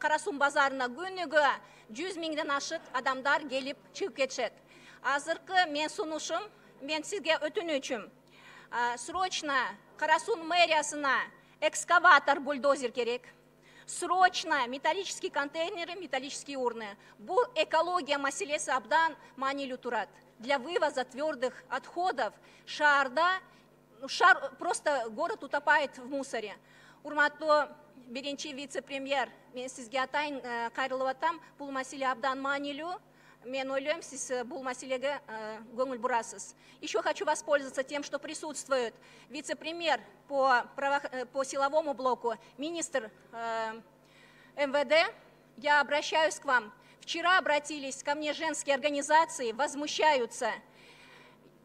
Қарасун базарына күнігі 100 мыңнан ашық адамдар келіп шығып кетшет. Азыркы мен сунушым, мен сізге өтінішім. Срочно Қарасун мэриясына экскаватор, бульдозер керек. Срочно металлические контейнеры, металлические урны. Бұл экология мәселесі абдан манилю турат. Для вывоза твердых отходов просто город утопает в мусоре. Урматтуу биринчи вице-премьер, мен сизге атайын кайрылып атам, бул маселе абдан маанилүү. Мен ойлойм, сиз бул маселеге көңүл бурасыз. Еще хочу воспользоваться тем, что присутствует вице-премьер по силовому блоку, министр МВД. Я обращаюсь к вам. Вчера обратились ко мне женские организации, возмущаются.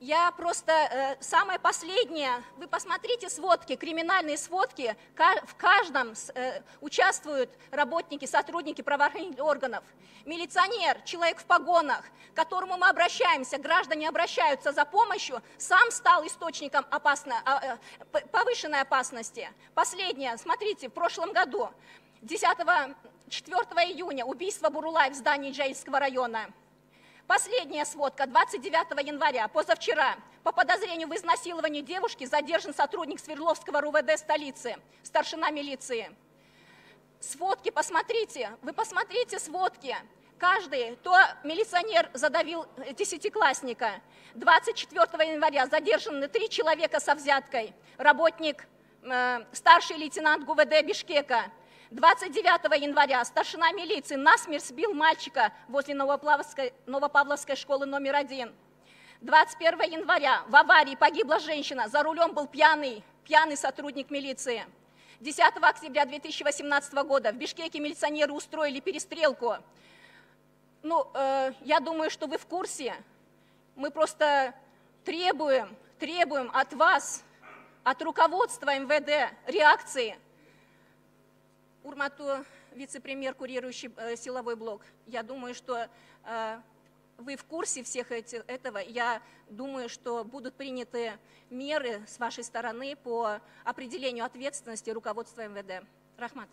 Я просто, самое последнее, вы посмотрите сводки, криминальные сводки, в каждом участвуют работники, сотрудники правоохранительных органов. Милиционер, человек в погонах, к которому мы обращаемся, граждане обращаются за помощью, сам стал источником повышенной опасности. Последнее, смотрите, в прошлом году, 4 июня, убийство Бурулай в здании Джаильского района. Последняя сводка, 29 января, позавчера, по подозрению в изнасиловании девушки задержан сотрудник Свердловского РУВД столицы, старшина милиции. Сводки посмотрите, вы посмотрите сводки. Каждый, то милиционер задавил десятиклассника. 24 января задержаны 3 человека со взяткой. Работник, старший лейтенант ГУВД Бишкека. 29 января старшина милиции насмерть сбил мальчика возле Новопавловской школы номер 1. 21 января в аварии погибла женщина, за рулем был пьяный сотрудник милиции. 10 октября 2018 года в Бишкеке милиционеры устроили перестрелку. Ну, я думаю, что вы в курсе. Мы просто требуем от вас, от руководства МВД реакции. Урматтуу вице-премьер, курирующий силовой блок. Я думаю, что вы в курсе всех этого. Я думаю, что будут приняты меры с вашей стороны по определению ответственности руководства МВД. Рахмат.